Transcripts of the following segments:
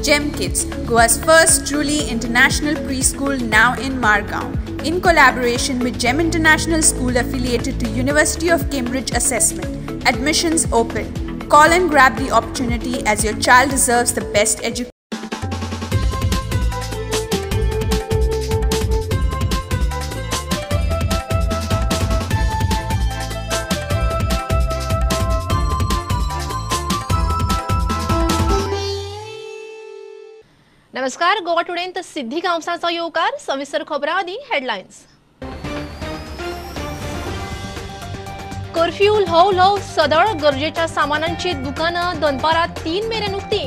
GEM Kids, Goa's first truly international preschool now in Margao, in collaboration with GEM International School affiliated to University of Cambridge Assessment. Admissions open. Call and grab the opportunity as your child deserves the best education. नमस्कार. गोवा टुडेंत सिद्धी गांवसाचो येवकार. सविस्तर खबरां आदी headlines. Curfew ल्हव सदळ गरजेच्या सामानांची दुकानां दनपारां 3 मेरेन उक्ती.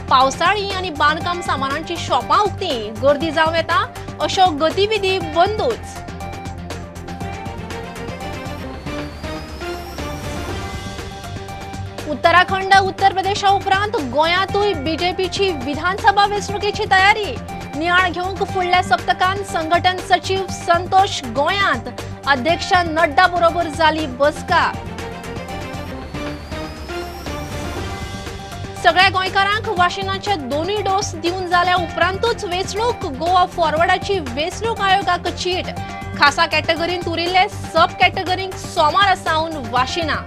पावसाळी आनी बांदकाम सामानांची शॉपां उक्ती. गर्दी जावं येता अश्यो गतिविधी बंदूच. उत्तराखंड उत्तर प्रदेशा उपरांत गोंयांतूय बीजेपीची विधानसभा वेंचणुकेची तयारी. नियाळ घेवंक फुडल्या सप्तकांत संघटन सचिव संतोष गोंयांत. अध्यक्ष नड्डा बरोबर जाली बसका. सगळ्या गोंयकारांक वाशिनाचे दोनूय डोस दिवन जाल्या उपरांतूच वेंचणूक. गोवा फॉरवर्डाची वेंचणूक आयोगाक चीट. खासा कॅटेगरींत उरिल्ले सब कॅटेगरींक सोमारा सावन वाशिना.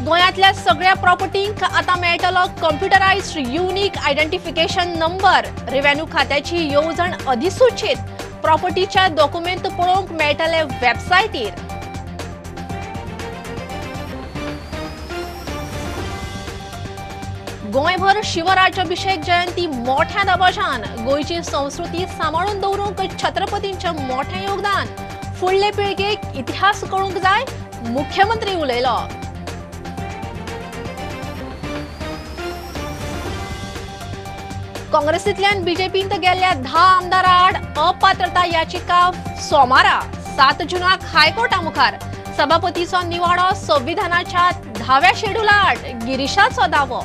गोंयांतल्या सगळ्या प्रॉपर्टींक आतां मेळटलो computerized unique identification number. Revenue खात्याची येवजण अधिसूचित. प्रॉपर्टीच्या डॉक्युमेंट पळोवंक मेळटले वेबसायटीर. गोंयभर शिवराज्याभिषेक जयंती मोठ्या दबाज्यान. गोंयची संस्कृती सांबाळून दवरूंक छत्रपतींचें मोठें योगदान. फुडले पिळगेक इतिहास कळूंक जाय, मुख्यमंत्री उलयलो. काँग्रेसींतल्यान बीजेपींत गेल्ल्या 10 आमदारां आड अपात्रता याचिका सोमारा. 7 जूनाक हायकोर्टा मुखार. सभापतीचो निवाडो संविधानाच्या 10व्या शेड्युला आड. गिरीशाचो दावो.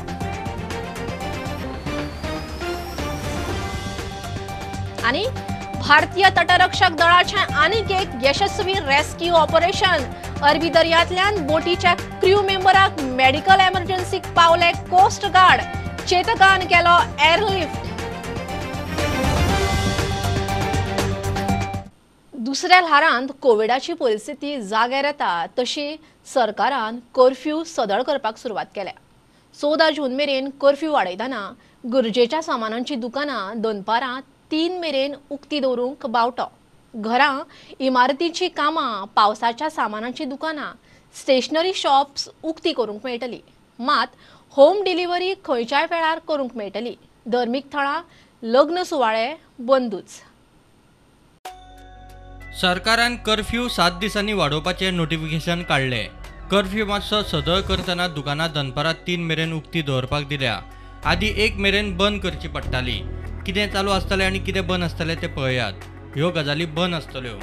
आनी भारतीय तटरक्षक दळाचें आनीक एक यशस्वी रेस्क्यू ऑपरेशन. अरबी दर्यांतल्यान बोटीच्या क्रू मेंबराक मेडिकल एमर्जन्सीक पावले कोस्ट गार्ड. चेतकान केलो एअरलिफ्ट. दुसऱ्या ल्हारांत कोविडाची परिस्थिती जाग्यार येता तशी सरकारान कर्फ्यू सदळ करपाक सुरवात केल्या. 14 जून मेरेन कर्फ्यू वाडयतना गरजेच्या सामानांची दुकानां दनपारां 3 मेरेन उक्ती दवरूंक बावटो. घरां, इमारतीची कामां, पावसाच्या सामानांची दुकानां, स्टेशनरी शॉप्स उक्ती करूंक मेळटली. मात होम डिलिव्हरी खंयच्याय वेळार करूंक मेळटली. धर्मीक थळां, लग्न सुवाळे बंदूच. सरकारान कर्फ्यू 7 दिसांनी वाडोवपाचे नोटिफिकेशन काढले. कर्फ्यू मातसो सदळ करतना दुकानां दनपारां 3 मेरेन उक्ती दवरपाक दिल्या. आदी 1 मेरेन बंद करची पडटाली. कितें चालू आसतलें आनी कितें बंद आसतलें तें पळयात. ह्यो गजाली बंद आसतल्यो.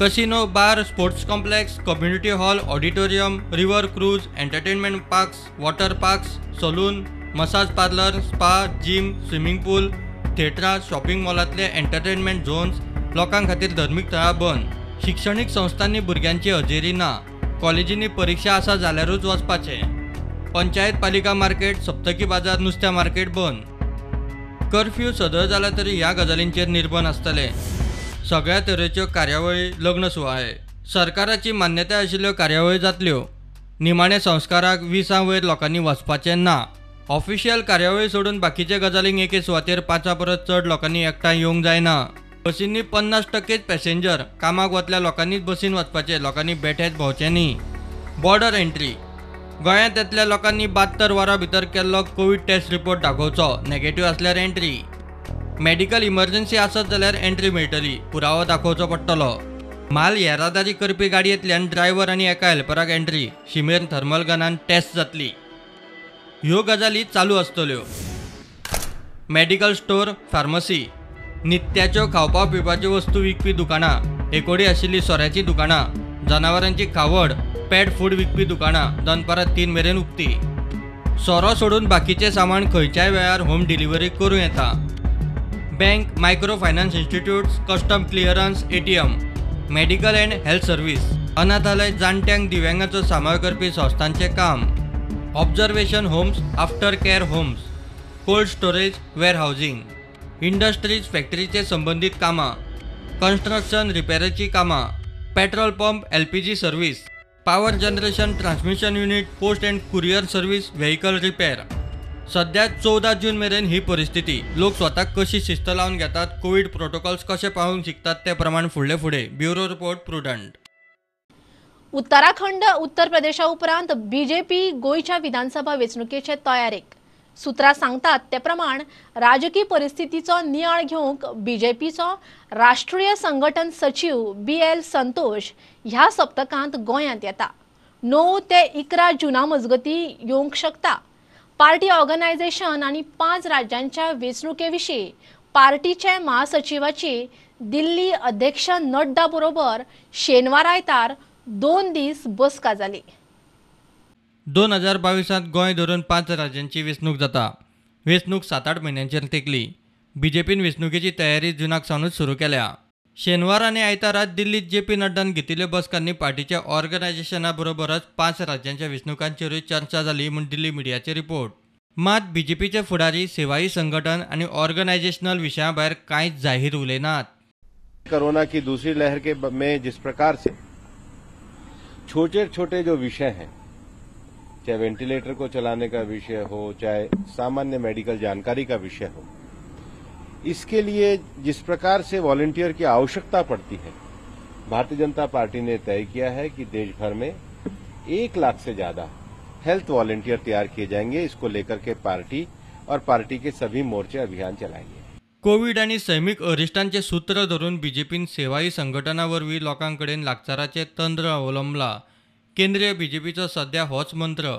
Casino, bar, sports complex, community hall, auditorium, river cruise, entertainment parks, water parks, salon, massage parlour, spa, gym, swimming pool, थिएटरां, शॉपिंग मॉलांतले एंटरटेनमेंट झोन्स, लोकां खातीर धर्मीक थळां बंद. शिक्षणीक संस्थांनी भुरग्यांची हजेरी ना. कॉलेजींनी परीक्षा आसा जाल्यारूच वचपाचें. पंचायत पालिका मार्केट, सप्तकी बाजार, नुस्त्या मार्केट बंद. कर्फ्यू सदळ जाल्या तरी ह्या गजालींचेर निर्बंध आसतले. सगळ्या तरेच्यो कार्यावळी, लग्न सुवाळे, सरकाराची मान्यताय आशिल्ल्यो कार्यावळी जातल्यो. निमाणे संस्काराक 20 वयर लोकांनी वचपाचें ना. ऑफिशियल कार्यावळी सोडून बाकीचे गजालींक एके सुवातेर 5 परस चड लोकांनी एकठांय येवंक जायना. बसींनी 50% पॅसेंजर. कामाक वतल्या लोकांनीच बसीन वचपाचें. लोकांनी बेठेच भोंवचें न्ही. Border entry. गोंयांत येतल्या लोकांनी 72 वरां भितर केल्लो कोविड टेस्ट रिपोर्ट दाखोवचो. नेगेटिव्ह आसल्यार एंट्री. मेडिकल इमर्जन्सी आसत जाल्यार एंट्री मेळटली. पुरावो दाखोवचो पडटलो. माल येरादारी करपी गाडयेंतल्यान ड्रायव्हर आनी एका हेल्पराक एंट्री. शिमेर थर्मल गनान टेस्ट जातली. ह्यो गजाली चालू आसतल्यो. मेडिकल स्टोर, फार्मसी, नित्याच्यो खावपा पिवपाच्यो वस्तू विकपी दुकानां, एकोडी आशिल्लीं सोऱ्याची दुकानां, जनावरांची खावड, पेट फूड विकपी दुकानां दनपारां 3 मेरेन उक्ती. सोरो सोडून बाकीचें सामान खंयच्याय वेळार होम डिलिव्हरी करूं येता. Bank, micro finance institutes, custom clearance, ATM, medical and health service, अनाथालय जाणट्यांक दिव्यांगाचो सांबाळ करपी संस्थांचे काम, observation homes, after care homes, cold storage, warehousing, industries फॅक्टरीचे संबंधित कामां, कन्स्ट्रक्शन रिपेअरची कामां, petrol pump, LPG service, power generation transmission unit, post and courier service, vehicle repair. सध्या 14 जून मेरेन ही परिस्थिती. लोक स्वताक कशी शिस्त लावन घेतात, कोविड प्रोटोकॉल्स कसे पाळूंक शिकतात ते प्रमाण फुडले. Bureau report, prudent. उत्तराखंड, उत्तर प्रदेशा उपरांत BJP गोयच्या विधानसभा वेंचणुकेचे तयारेक. सुत्रां सांगतात ते प्रमाण राजकीय परिस्थितीचो नियाळ घेवंक BJPचो राष्ट्रीय संघटन सचिव BL संतोष ह्या सप्तकांत गोंयांत येता. 9 ते 11 जुना मजगती येवंक शकता. पार्टी ऑर्गनायझेशन आनी 5 राज्यांच्या वेंचणुके विशीं पार्टीचे महासचिवाची दिल्ली अध्यक्ष नड्डा बरोबर शेनवार आयतार 2 दीस बसका जाली. 2022 गोंय धरून 5 राज्यांची वेंचणूक जाता. वेंचणूक 7-8 म्हयन्यांचेर तेंकली. BJPन वेंचणुकेची तयारी जुनाक सावनूच सुरू केल्या. शेनवार आनी आयतारात दिल्लीत JP नड्डान घेतिल्ल्या बसकांनी पार्टीच्या ऑर्गनायझेशना बरोबरच 5 राज्यांच्या वेंचणुकांचेरूय चर्चा जाली म्हूण दिल्ली मिडियाचे रिपोर्ट. मात BJPचे फुडारी, सेवाई संघटन आनी ऑर्गनायझेशनल विशयां भायर कांयच जाहीर उलयनात. कोरोना की दूसरी लहर में जिस प्रकार से छोटे छोटे जो विषय हैं, चाहे वेंटिलेटर को चलाने का विषय हो, चाहे सामान्य मेडिकल जानकारी का विषय हो, इसके लिए जिस प्रकार से वॉलंटियर की आवश्यकता पड़ती है, भारतीय जनता पार्टी ने तय किया है कि देश भर में 1 लाख से ज्यादा हेल्थ वॉलंटियर तैयार किए जाएंगे. इसको लेकर के पार्टी और पार्टी के सभी मोर्चे अभियान चलाएंगे. कोविड आनी सैमीक अरिश्टांचे सूत्र धरून BJPन सेवाई संघटना वरवीं लोकांकडेन लागचाराचें तंत्र अवलंबलां. केंद्रीय BJPचो सध्या होच मंत्र.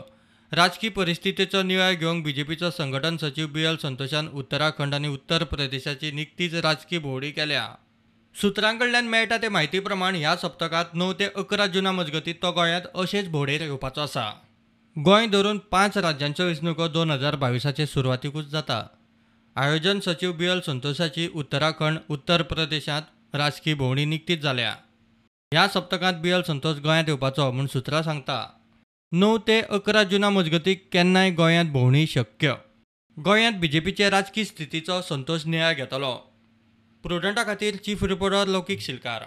राजकीय परिस्थितीचो नियाळ घेवंक BJPचो संघटन सचिव BL संतोशान उत्तराखंड आनी उत्तर प्रदेशाची निकतीच राजकीय भोंवडी केल्या. सुत्रांकडल्यान मेळटा ते म्हायती प्रमाण ह्या सप्तकांत 9 ते 11 जुना मजगतीं तो गोंयांत अशेच भोंवडेर येवपाचो आसा. गोंय धरून 5 राज्यांच्यो वेंचणुको 2022चे सुरवातीकूच जाता. आयोजन सचिव BL संतोशाची उत्तराखंड, उत्तर प्रदेशांत राजकीय भोंवडी निकतीच जाल्या. ह्या सप्तकांत BL संतोश गोंयांत येवपाचो म्हूण सुत्रां सांगता. 9 ते 11 जुना मजगतीं केन्नाय गोंयांत भोंवडी शक्य. गोंयांत BJPचे राजकीय स्थितीचो संतोश नियाळ घेतलो. प्रुडंटा खातीर चीफ रिपोर्टर लौकीक शिलकार.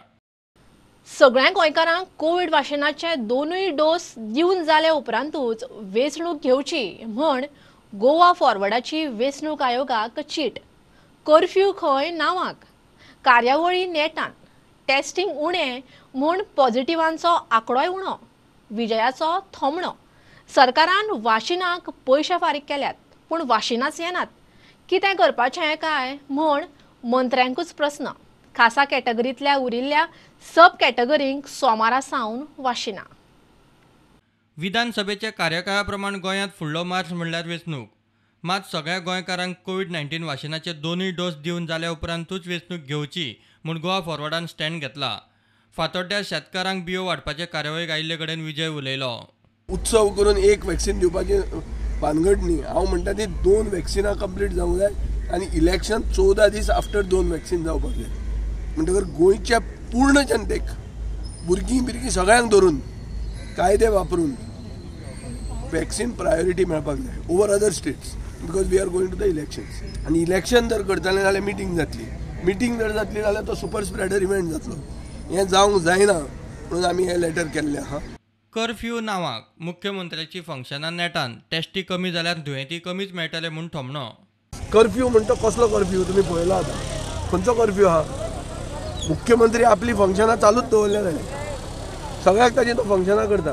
सगळ्या गोंयकारांक कोविड वाशिनाचे 2 डोस दिवन जाले उपरांतूच वेंचणूक घेवची म्हूण गोवा फॉरवर्डाची वेंचणूक आयोगाक चीट. कर्फ्यू खंय नावाक, कार्यावळी नेटान, टेस्टिंग उणें म्हूण पॉझिटिव्हांचो आंकडोय उणो, विजयाचो थोमणो. सरकारान वाशिनाक पयशे फारीक केल्यात पूण वाशिनाच येनात. कितें करपाचें काय म्हूण मंत्र्यांकूच प्रस्न. खासा कॅटेगरींतल्या उरिल्ल्या सब कॅटेगरींक सोमारा सावन वाशिना. विधानसभेच्या कार्यकाळा प्रमाण गोंयांत फुडलो मार्च म्हणल्यार वेंचणूक. मात सगळ्या गोंयकारांक कोविड-19 वाशिनाचे 2 डोस दिवन जाल्या उपरांतूच वेंचणूक घेवची म्हूण गोवा फॉरवर्डान स्टँड घेतला. फातोड्ड्या शेतकारांक बियो वाडपाचे कार्यावळीक आयिल्ले कडेन विजय उलयलो. उत्सव करून 1 वॅक्सीन दिवपाची भानगड न्ही. हांव म्हणटा ती 2 वॅक्सिनां कंप्लीट जावंक जाय आनी इलेक्शन 14 दीस आफ्टर 2 वॅक्सीन जावपाक जाय. म्हणटकर गोंयच्या पूर्ण जनतेक, भुरगीं सगळ्यांक धरून कायदे वापरून वॅक्सीन प्रायोरिटी मेळपाक जाय over other states, because we are going to the elections. आनी इलेक्शन जर करताले जाल्यार मिटींग जातली. मिटींग जर जातली जाल्यार तो सुपर स्प्रेडर इव्हेंट जातलो. हें जावंक जायना म्हणून आमी हें लेटर केल्लें आहा. कर्फ्यू नावाक मुख्यमंत्र्याची फंक्शनां नेटान, टेस्टी कमी जाल्यार दुयेंती कमीच मेळटले म्हूण थोमणो. कर्फ्यू म्हणटा कसलो कर्फ्यू तुमी पळयलो आतां? खंयचो कर्फ्यू आहा? मुख्यमंत्री आपली फंक्शनां चालूच दवरल्या जाल्यार सगळ्याक ताजी तो फंक्शनां करता.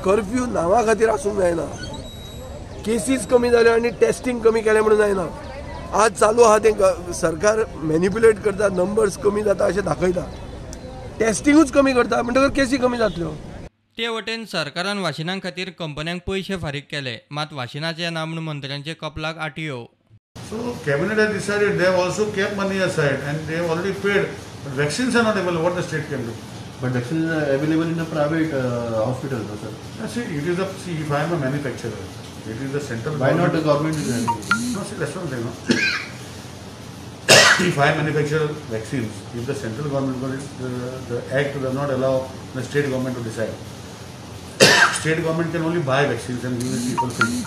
कर्फ्यू नांवा खातीर आसूंक जायना. केसीस कमी जाल्यो आनी टेस्टिंग कमी केलें म्हणून जायना. आज चालू आहा तें सरकार मॅनिप्युलेट करता, नंबर्स कमी जाता अशें दाखयता. टेस्टिंगूच कमी करता म्हणटकर केसी कमी जातल्यो. ते वटेन सरकारान वाशिनां खातीर कंपन्यांक पयशे फारीक केले. मात वाशिनाचे ना म्हूण मंत्र्यांचे कपलाक आटयो. So cabinet has decided they have also kept money aside and they have already paid. But vaccines are not available. What the state can do? But vaccines are available in the private hospitals, no, sir. See, if I am a manufacturer, it is the central. Why not the government is having it? No, see, that's what I'm saying. No? if I manufacture vaccines, if the central government, the act does not allow the state government to decide, state government can only buy vaccines and give it people free.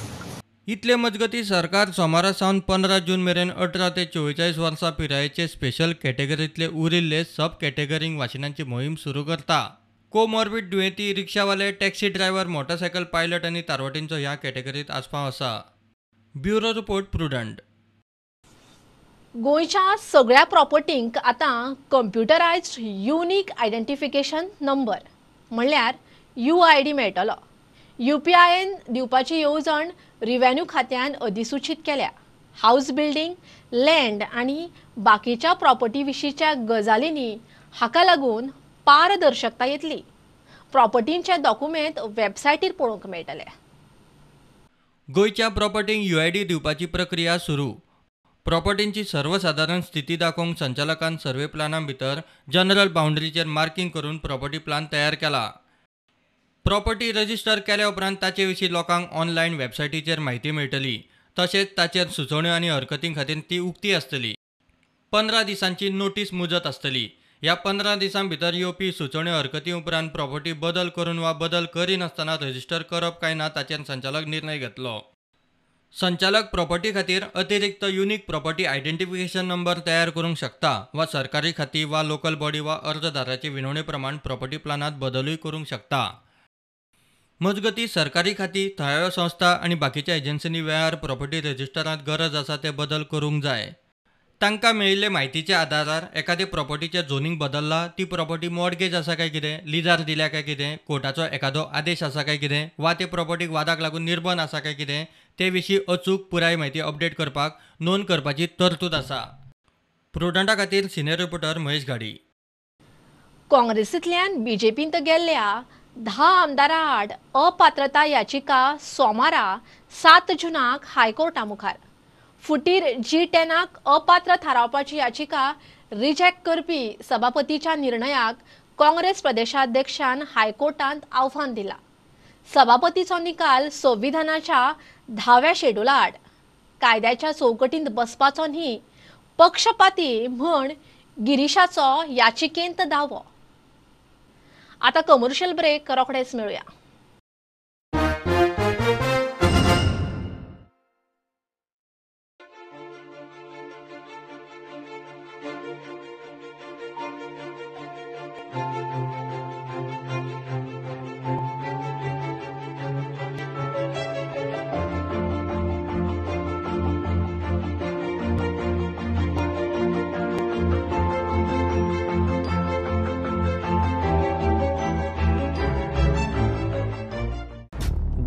इतले मजगती सरकार सोमारा सावन 15 जून मेरेन 18 ते 44 वर्सां पिरायेचे special कॅटेगरींतले उरिल्ले सब कॅटेगरींक वाशिनांची मोहीम सुरू करता. कोमॉर्बिड दुयेंती, रिक्षावाले, टॅक्सी ड्रायव्हर, मोटरसायकल पायलट आनी तारवटींचो ह्या कॅटेगरींत आस्पाव आसा. Bureau report prudent. गोंयच्या सगळ्या प्रॉपर्टींक आतां कंप्युटरायज्ड युनिक आयडेंटिफिकेशन नंबर म्हणल्यार UID मेळटलो. UPIN दिवपाची येवजण रिव्हेन्यू खात्यान अधिसूचित केल्या. हाऊस बिल्डिंग, लँड आनी बाकीच्या प्रॉपर्टी विशींच्या गजालींनी हाका लागून पारदर्शकता येतली. प्रॉपर्टींचे डॉक्युमेंट वेबसायटीर पळोवंक मेळटले. गोंयच्या प्रॉपर्टींक UID दिवपाची प्रक्रिया सुरू. प्रॉपर्टींची सर्वसाधारण स्थिती दाखोवंक संचालकान सर्वे प्लाना भितर जनरल बाउंड्रीचेर मार्किंग करून प्रॉपर्टी प्लान तयार केला. प्रॉपर्टी रजिस्टर केल्या उपरांत ताचे विशीं लोकांक ऑनलायन वेबसायटीचेर म्हायती मेळटली. तशेंच ताचेर सुचोवण्यो आनी हरकतीं खातीर ती उक्ती आसतली. 15 दिसांची नोटीस मुजत आसतली. ह्या 15 दिसां भितर येवपी सुचोवण्यो हरकती उपरांत प्रॉपर्टी बदल करून वा बदल करिनासतना रजिस्टर करप काय ना ताचेर संचालक निर्णय घेतलो. संचालक प्रॉपर्टी खातीर अतिरिक्त युनिक प्रॉपर्टी आयडेंटिफिकेशन नंबर तयार करूंक शकता वा सरकारी खाती वा लोकल बॉडी वा अर्जदाराचे विनवणे प्रमाण प्रॉपर्टी प्लानात बदलूय करूंक शकता. मजगती सरकारी खाती, थळाव्यो संस्था आनी बाकीच्या एजन्सींनी वेळार प्रॉपर्टी रजिस्टरांत गरज आसा ते बदल करूंक जाय. तांकां मेळिल्ले म्हायतीच्या आदारार एखादे प्रॉपर्टीचें झोनींग बदलला, ती प्रॉपर्टी मॉर्गेज आसा काय कितें, लिजार दिल्या काय कितें, कोर्टाचो एखादो आदेश आसा काय कितें, वा ते प्रॉपर्टीक वादाक लागून निर्बंध आसा काय कितें, ते विशीं अचूक पुराय म्हायती अपडेट करपाक नोंद करपाची तरतूद आसा. प्रुडंटा खातीर सिनियर रिपोर्टर महेश घाडी. काँग्रेसींतल्यान BJPंत गेल्ल्या 10 आमदारां आड अपात्रता याचिका सोमारा 7 जूनाक हायकोर्टा मुखार. फुटीर G10 अपात्र थारावपाची याचिका रिजेक्ट करपी सभापतीच्या निर्णयाक काँग्रेस प्रदेशाध्यक्षान हायकोर्टांत आव्हान दिला. सभापतीचो निकाल संविधानाच्या 10व्या शेड्युला आड कायद्याच्या चौकटींत बसपाचो न्ही, पक्षपाती म्हण गिरीशाचो याचिकेंत दावो. आता कमर्शियल ब्रेक रोखडेच मेळुया.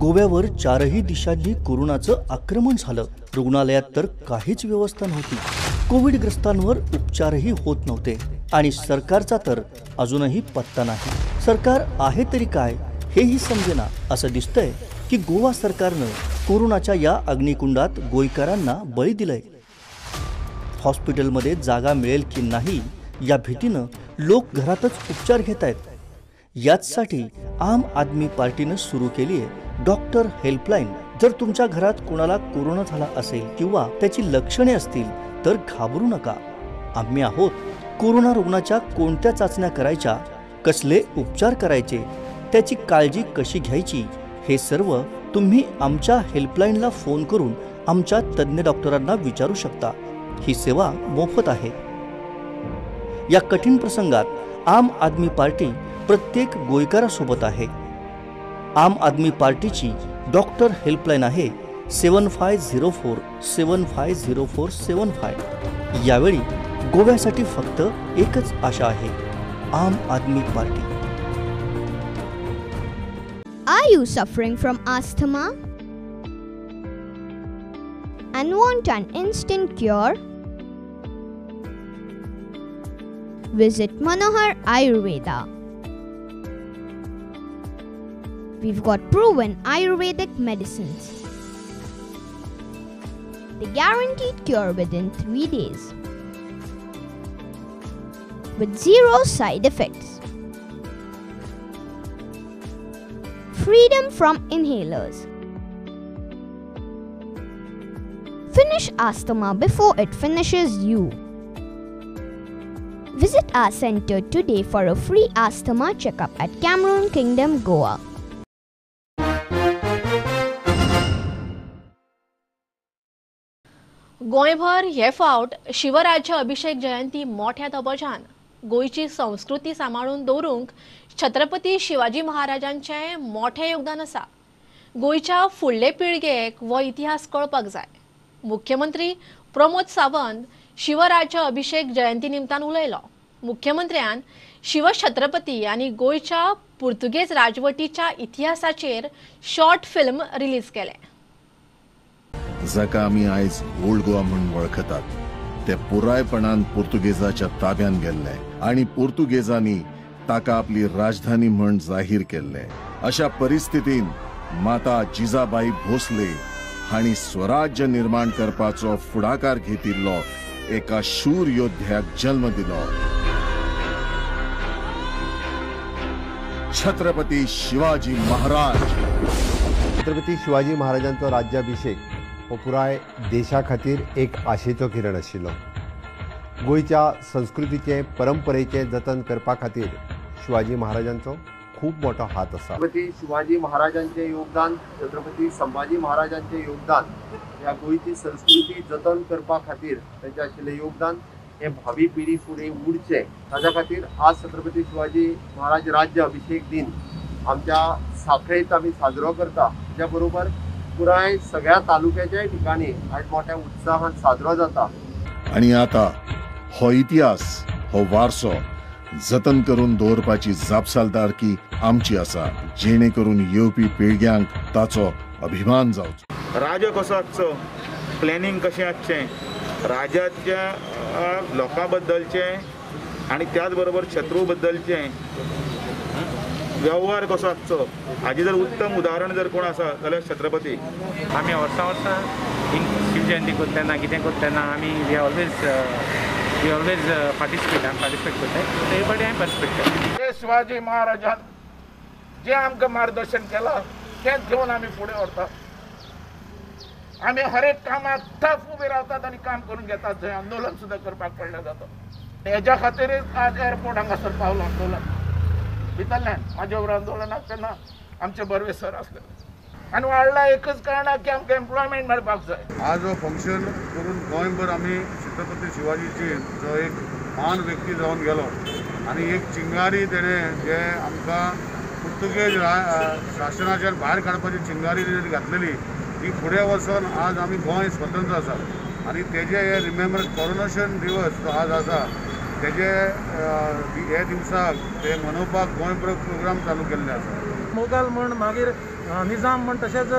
गोव्यावर 4ही दिशांनी कोरोनाचं आक्रमण झालं. रुग्णालयात तर काहीच व्यवस्था नव्हती. कोविडग्रस्तांवर उपचारही होत नव्हते आणि सरकारचा तर अजूनही पत्ता नाही. सरकार आहे तरी काय हेही समजेना. असं दिसतंय की गोवा सरकारनं कोरोनाच्या या अग्निकुंडात गोयकरांना बळी दिलंय. हॉस्पिटलमध्ये जागा मिळेल की नाही या भीतीनं लोक घरातच उपचार घेत आहेत. याचसाठी आम आदमी पार्टीनं सुरू केली आहे डॉक्टर हेल्पलाईन. जर तुमच्या घरात कोणाला कोरोना झाला असेल किंवा त्याची लक्षणे असतील तर घाबरू नका. आम्ही आहोत. कोरोना रुग्णाच्या कोणत्या चाचण्या करायच्या, कसले उपचार करायचे, त्याची काळजी कशी घ्यायची, हे सर्व तुम्ही आमच्या हेल्पलाईनला फोन करून आमच्या तज्ञ डॉक्टरांना विचारू शकता. ही सेवा मोफत आहे. या कठीण प्रसंगात आम आदमी पार्टी प्रत्येक गोयकरासोबत आहे. आम आदमी पार्टीची डॉक्टर हेल्पलाईन आहे 7504750475. यावेळी गोव्यासाठी फक्त एकच आशा आहे, आम आदमी party. Are you suffering from asthma and want an instant cure? Visit Manohar Ayurveda. We've got proven Ayurvedic medicines. They guaranteed cure within 3 days with 0 side effects. Freedom from inhalers. Finish asthma before it finishes you. Visit our center today for a free asthma checkup at Cameron Kingdom, Goa. गोंयभर हे फावट शिवराज्य अभिषेक जयंती मोठ्या दबाज्यान गोंयची संस्कृती सांबाळून दवरूंक छत्रपती शिवाजी महाराजांचे मोठे योगदान आसा. गोंयच्या फुडले पिळगेक हो इतिहास कळपाक जाय. मुख्यमंत्री प्रमोद सावंत शिवराज्य अभिषेक जयंती निमतान उलयलो. मुख्यमंत्र्यान शिवछत्रपती आनी गोंयच्या पुर्तुगेज राजवटीच्या इतिहासाचेर शॉर्ट फिल्म रिलीज केले. जाका आमी आयज ओल्ड गोवा म्हणून वळखतात ते पुरायपणान पुर्तुगेजाच्या ताब्यान गेल्ले आणि पुर्तुगेजांनी ताका आपली राजधानी म्हूण जाहीर केल्ले. अशा परिस्थितीन माता जिजाबाई भोसले हांणी स्वराज्य निर्माण करपाचो फुडाकार घेतिल्लो एका शूर योद्ध्याक जन्म दिलो. छत्रपती शिवाजी महाराज. छत्रपती शिवाजी महाराजांचो राज्याभिषेक हो पुराय देशा खातीर एक आशेचो किरण आशिल्लो. गोंयच्या संस्कृतीचे परंपरेचे जतन करपा खातीर शिवाजी महाराजांचो खूब मोठो हात आसा. छत्रपती शिवाजी महाराजांचे योगदान, छत्रपती संभाजी महाराजांचे योगदान ह्या गोंयची संस्कृती जतन करपा खातीर तांचे आशिल्लें योगदान हे भावी पिढी फुडें उरचे ताच्या खातीर आज छत्रपती शिवाजी महाराज राज्य अभिषेक दिन आमच्या साखळेंत आमी साजरो करता. त्या बरोबर पुराय सगळ्या तालुक्याच्या ठिकाणी आज मोठ्या उत्साहान साजरो जाता. आणि आता हो इतिहास, हो वारसो जतन करून दवरपाची जापसालदारकी आमची आसा, जेणे करून येवपी पिळग्यांक ताचो अभिमान जावचो. राज्य कसो आसचो, प्लॅनिंग कशें आसचें, राज्याच्या लोकां बद्दलचें आनी त्याच बरोबर शत्रू बद्दलचें व्यवहार कसो आसचो हाजी जर उत्तम उदाहरण जर कोण आसा जाल्यार छत्रपती. आमी वर्सां शिव जयंती करता तेन्ना कितें करता तेन्ना आमी वी ऑलवेज पार्टिसिपेट करता. Everybody I पर्सपेक्ट. शिवाजी महाराजान जे आमकां मार्गदर्शन केलां तेंच घेवन आमी फुडें व्हरता. आमी हर एक कामाक टफ उबे रावतात आनी काम करून घेतात. जंय आंदोलन सुद्दां करपाक पडलें जाता. हेज्या खातीरच आज एअरपोर्ट हांगासर पावलो आंदोलन भितरल्यान. म्हाज्या बरोबर आंदोलनाक तेन्ना आमचे बर्वे सर आसले आनी वाडला एकच कारणाक की आमकां एम्प्लॉयमेंट मेळपाक जाय. आज हो फंक्शन करून गोंयभर आमी छत्रपती शिवाजीची जो एक महान व्यक्ती जावन गेलो आनी एक चिंगारी तेणें जे आमकां पुर्तुगेज शासनाच्या भायर काडपाची चिंगारी तेणी घातलेली ती फुडें वचून आज आमी गोंय स्वतंत्र आसा. आनी तेजे हे रिमेंबर कोरोनेशन दिवस जो आज आसा तेजे हे दिवसाक ते मनोवपाक गोंयभर प्रोग्राम चालू केल्ले आसा. मोगल म्हण मागीर निजाम म्हण तशेंच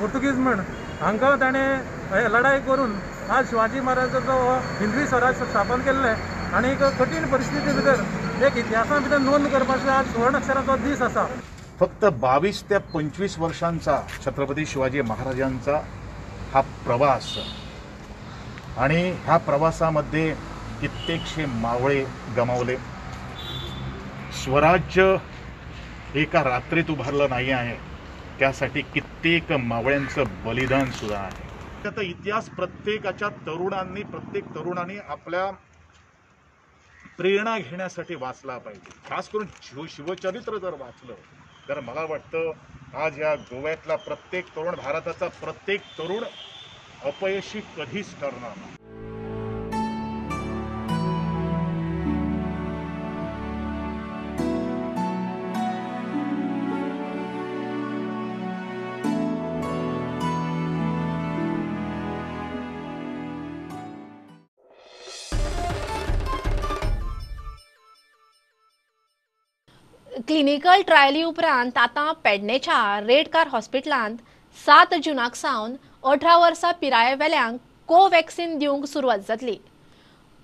पुर्तुगीज म्हण हांकां ताणें लढाई करून आज शिवाजी महाराजाचो हिंदवी स्वराज स्थापन केल्लें आनी एक कठीण परिस्थिती भितर एक इतिहासा भितर नोंद करपाचो आज सुवर्ण अक्षराचो दीस आसा. फक्त 22 ते 25 वर्षांचा छत्रपती शिवाजी महाराजांचा हा प्रवास आणि ह्या प्रवासामध्ये कित्येकशे मावळे गमावले. स्वराज्य एका रात्रीत उभारलं नाही आहे, त्यासाठी कित्येक मावळ्यांचं बलिदान सुद्धा आहे. आता इतिहास प्रत्येकाच्या तरुणांनी, प्रत्येक तरुणांनी आपल्या प्रेरणा घेण्यासाठी वाचला पाहिजे. खास करून शिवचरित्र जर वाचलं तर मला वाटतं आज या गोव्यातला प्रत्येक तरुण, भारताचा प्रत्येक तरुण अपयशी कधीच ठरणार नाही. क्लिनिकल ट्रायली उपरांत आतां पेडणेच्या रेडकार हॉस्पिटलांत 7 जुनाक सावन 18 वर्सां पिराये वेल्यांक कोव्हॅक्सिन दिवंक सुरवात जातली.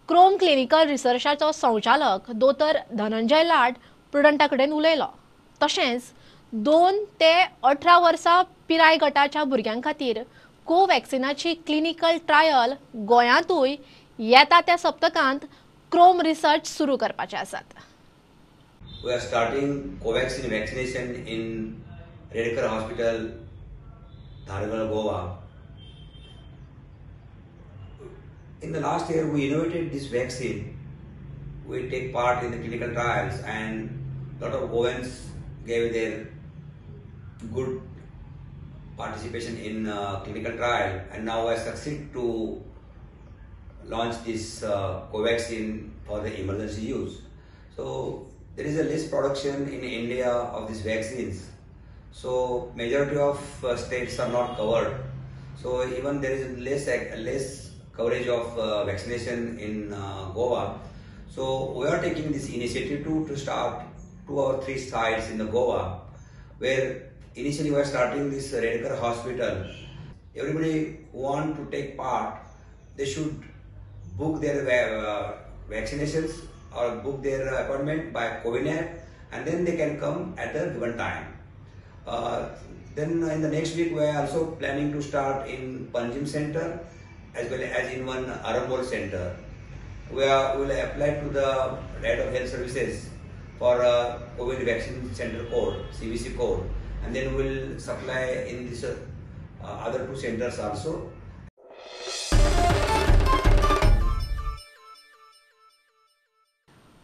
क्रोम क्लिनिकल रिसर्चाचो संचालक दोतोर धनंजय लाड प्रुडंटा कडेन उलयलो. तशेंच 2 ते 18 वर्सां पिराय गटाच्या भुरग्यां खातीर कोव्हॅक्सिनाची क्लिनिकल ट्रायल गोंयांतूय येता त्या सप्तकांत क्रोम रिसर्च सुरू करपाचे आसात. We are starting Covaxin vaccination in Redcar Hospital, Dharwad, Goa. In the last year, we innovated this vaccine we take part in the clinical trials, and a lot of Goans gave their good participation in clinical trial, and now I succeed to launch this Covaxin for the emergency use. So there is a less production in India of these vaccines. So majority of states are not covered. So even there is less coverage of vaccination in Goa. So we are taking this initiative to start 2 or 3 sites in the Goa, where initially we are starting this Redcar Hospital. Everybody who want to take part, they should book their vaccinations or book their appointment by COVID app, and then they can come at a given time. Then in the next week we are also planning to start in Panjim Center as well as in one Arambol Center. We will apply to the Head of Health Services for a COVID vaccine center code, CVC code, and then we will supply in this other 2 centers also.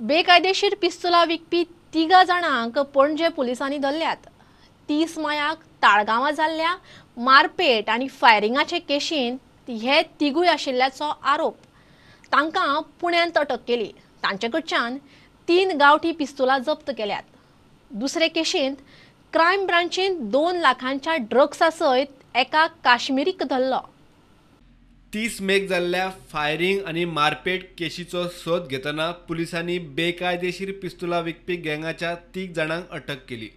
बेकायदेशीर पिस्तुलां विकपी 3 जाणांक पणजे पुलिसांनी धरल्यात. 30 मायाक ताळगांवां जाल्ल्या मारपेट आनी फायरिंगाचे केशींत हे 3 आशिल्ल्याचो आरोप. तांकां पुण्यांत अटक केली. तांचे कडच्यान 3 गांवठी पिस्तुलां जप्त केल्यात. दुसरे केशींत क्रायम ब्रांचीन 2 लाखांच्या ड्रग्सा सयत एका काश्मीरीक धरलो. 30 मेक जाल्ल्या फायरिंग आनी मारपेट केशीचो सोद घेतना पुलिसांनी बेकायदेशीर पिस्तुलां विकपी गँगाच्या 3 जाणांक अटक केली.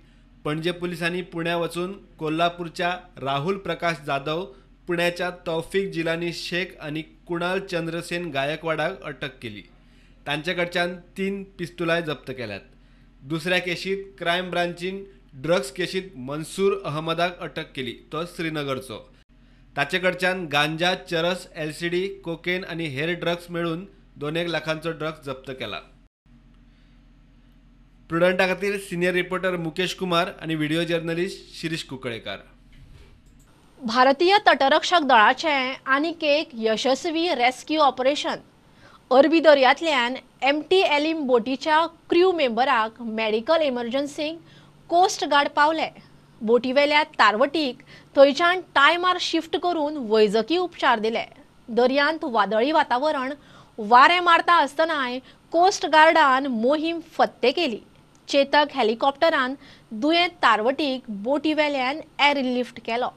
पणजे पुलिसांनी पुण्या वचून कोल्हापूरच्या राहुल प्रकाश जाधव, पुण्याच्या तौफीक जिलानी शेख आनी कुणाल चंद्रसेन गायकवाडाक अटक केली. तांचे कडच्यान 3 पिस्तुलाय जप्त केल्यात. दुसऱ्या केशीत क्रायम ब्रांचीन ड्रग्स केशीत मनसूर अहमदाक अटक केली. तो श्रीनगरचो. ताचे कडच्यान गांजा, चरस, LCD, कोकेन आनी हेर ड्रग्स मेळून 2 लाखांचो ड्रग्स जप्त केला. प्रुडंटा खातीर सिनियर रिपोर्टर मुकेश कुमार आनी व्हिडिओ जर्नलिस्ट शिरीष कुंकळेकार. भारतीय तटरक्षक दळाचे आनीक एक यशस्वी रेस्क्यू ऑपरेशन. अरबी दर्यांतल्यान MT एलिम बोटीच्या क्रू मेंबराक मेडिकल इमर्जन्सीक कोस्ट गार्ड पावले. बोटीवेल्या तारवटीक थंयच्यान टायमार शिफ्ट करून वैजकी उपचार दिले. दर्यांत वादळी वातावरण, वारें मारता आसतनाय कोस्ट गार्डान मोहीम फत्ते केली. चेतक हेलिकॉप्टरान दुयेंत तारवटीक बोटीवेल्यान एअरलिफ्ट केलो.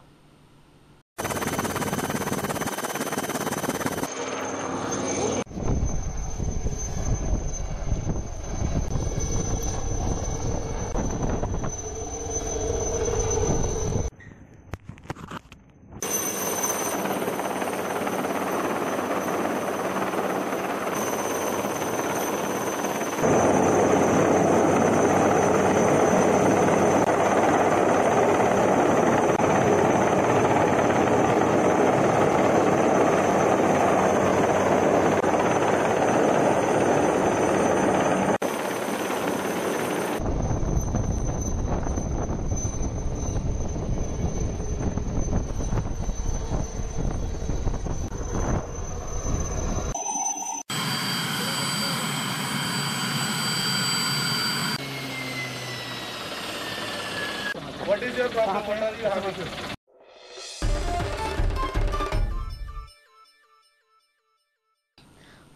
What is your problem? What are you having?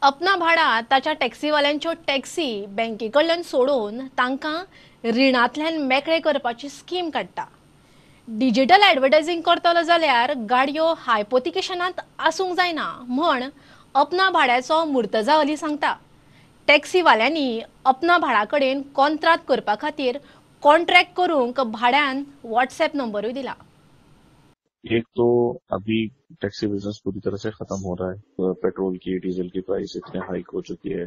अपना भाडा ताच्या टॅक्सीवाल्यांच्यो टॅक्सी बँकेकडल्यान सोडून तांकां रिणांतल्यान मेकळे करपाची स्कीम काडटा. डिजिटल एडवर्टायझिंग करतलो जाल्यार गाडयो हायपोथिकेशनांत आसूंक जायना म्हण अपना भाड्याचो मुर्तजा अली सांगता. टॅक्सीवाल्यांनी अपना भाडा कडेन कॉन्ट्रॅक्ट करपा खातीर कॉन्ट्रॅक्ट करूंक भाड्यान व्हॉट्सएप नंबरूय दिला. एक तो अभी टैक्सी बिजनेस पूरी तरह से खत्म हो रहा है. पेट्रोल की, डीजल की प्राइस इतने हाइक हो चुकी है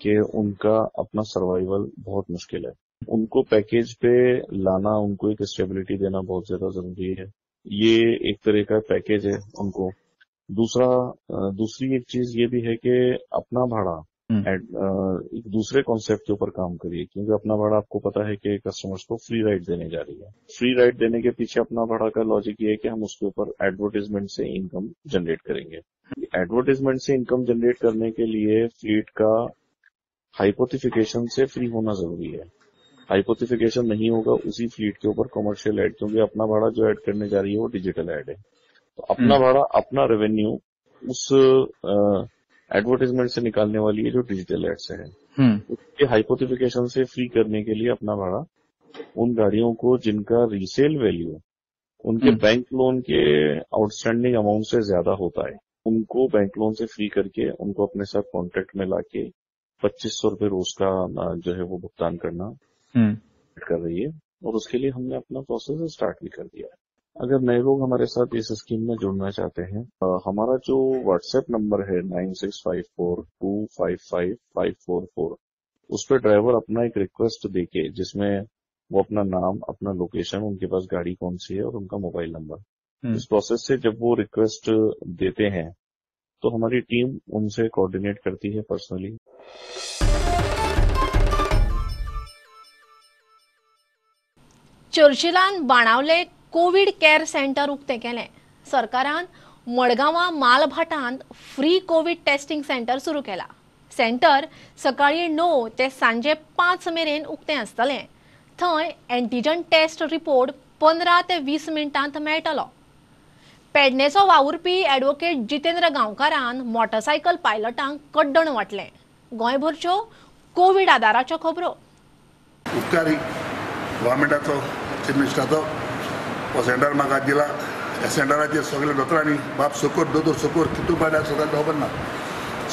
कि उनका अपना सर्वाइवल बहुत मुश्किल है. उनको पैकेज पे लाना, उनको एक स्टेबिलिटी देना बहुत ज्यादा जरूरी है. ये एक तरह का पैकेज है उनको. दूसरी एक चीज ये भी है कि अपना भाड़ा एक दूसरे कॉन्सेप्ट के ऊपर काम करिए, क्योंकि अपना भाड़ा आपको पता है कि कस्टमर्स को फ्री राइड देने जा रही है. फ्री राइड देने के पीछे अपना भाड़ा का लॉजिक ये है कि हम उसके ऊपर एडवर्टाइजमेंट से इनकम जनरेट करेंगे. एडवर्टाइजमेंट से इनकम जनरेट करने के लिए फ्लीट का हाइपोथिफिकेशन से फ्री होना जरूरी है। हाइपोथिफिकेशन नहीं होगा उसी फ्लीट के ऊपर कमर्शियल ऐड, क्योंकि अपना भाड़ा जो ऐड करने जा रही है वो डिजिटल ऐड है, तो अपना भाड़ा अपना रेवेन्यू उस एडवर्टाइजमेंट से निकालने वाली है जो डिजिटल एड से है। उसके हाइपोथिफिकेशन से फ्री करने के लिए अपना भाड़ा उन गाड़ियों को जिनका रीसेल वैल्यू उनके बैंक लोन के आउटस्टैंडिंग अमाउंट से ज्यादा होता है, उनको बैंक लोन से फ्री करके उनको अपने साथ कॉन्ट्रैक्ट में लाके 2500 रुपये रोज का जो है वो भुगतान करना कर रही है, और उसके लिए हमने अपना प्रोसेस स्टार्ट भी कर दिया है। अगर नए लोग हमारे साथ इस स्कीम में जुड़ना चाहते हैं, हमारा जो व्हाट्सएप नंबर है 9654255544, उस पर ड्राइवर अपना एक रिक्वेस्ट देके जिसमें वो अपना नाम, अपना लोकेशन, उनके पास गाड़ी कौन सी है और उनका मोबाइल नंबर, इस प्रोसेस से जब वो रिक्वेस्ट देते हैं तो हमारी टीम उनसे कोऑर्डिनेट करती है पर्सनली। चर्चिलान बाणावले कोविड केअर सेंटर उक्तें केलें। सरकारान मडगांवां मालभाटांत फ्री कोविड टेस्टिंग सेंटर सुरू केला। सेंटर सकाळीं 9 ते सांजे 5 मेरेन उक्तें आसतलें। थंय एंटीजन टेस्ट रिपोर्ट 15 ते 20 मिनटांत मेळटलो। पेडणेचो वावुरपी ॲडव्होकेट जितेंद्र गांवकारान मोटरसायकल पायलटांक कड्डण वाटलें। गोंयभरच्यो कोविड आदाराच्यो खबरो। उपकारी गव्हर्मेंटाचो चीफ मिनिस्टराचो हो सेंटर म्हाका दिला। ह्या सेंटराचेर सगळे दोतोरांनी बाप सोकोर दोतोर सोकोर कितू पाड्या सगळ्यांक खबर ना।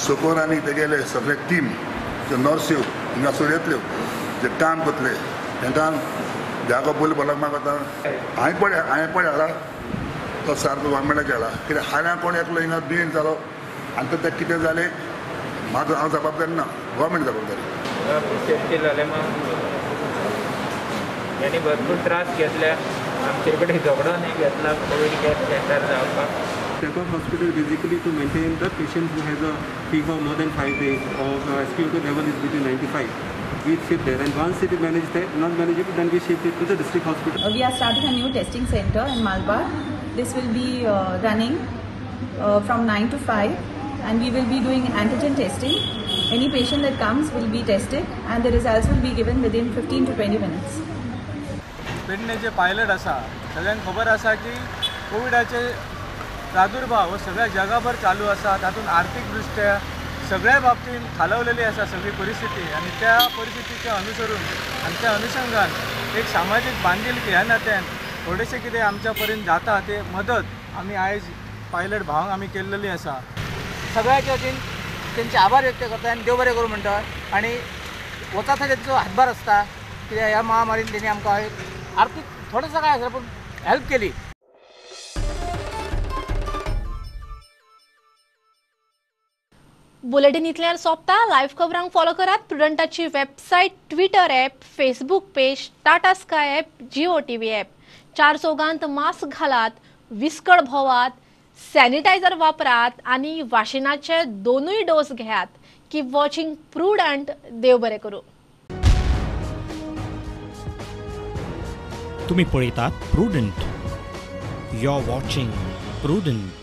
सोकोर आनी तेगेले सगळे टीम ज्यो नर्स्यो हिंगासर येतल्यो जे काम करतले तांकां जागो पयलीं बोलाक म्हाका हांवें पळय तो सारको गव्हर्मेंटाचे हाडला, कित्याक हाल्यां कोण एकलो हिंगा दुयेंत जालो आनी तें कितें जालें म्हाका हांव जबाबदारी ना, गव्हर्मेंट जबाबदारी। सेफ्टी जालें यांनी भरपूर त्रास घेतल्या, आमचे कडेन झगडो नाही घेतला कोविड केअर सेंटर जावपाक। Checkup hospital basically to maintain the patient who has a fever more than 5 days or SpO2 level is between 95. We shift there, and once it is managed there, not manageable, then we shift it to the district hospital. We are starting a new testing center in Malabar. This will be running from 9 to 5, and we will be doing antigen testing. Any patient that comes will be tested, and the results will be given within 15 to 20 minutes. Pedne जे pilot आसा सगळ्यांक खबर आसा की कोविडाचे प्रादुर्भाव सगळ्या जगाभर चालू आसा, तातूंत आर्थीक दृश्ट्या सगळ्या बाबतींत खालवलेली आसा सगळी परिस्थिती, आनी त्या परिस्थितीच्या अनुसरून आनी त्या अनुषंगान एक सामाजीक बांधिलकी ह्या नात्यान थोडेशें कितें आमच्या पर्यंत जाता ते मदत आमी आयज पायलट भावांक आमी केल्लेली आसा। सगळ्याच्या वतीन तेंचे आभार व्यक्त करता आनी देव बरें करूं म्हणटा, आनी वता थंय तेंचो हातभार आसता, कित्याक ह्या महामारीन तेणी आमकां आर्थीक थोडेंसो काय आसा पूण हेल्प केली। बुलेटिन इतल्यार सोंपता। लायव्ह खबरांक फॉलो करात प्रुडंटाची website, Twitter app, Facebook page, Tata sky app, Jio TV app. चार चौगांत मास्क घालात, विस्कळ भोवात, सॅनिटायझर वापरात आनी वाशिनाचे 2 डोस घेयात। Keep watching Prudent. देव बरें करूं। तुम्ही पळयतात Prudent. You are watching prudent.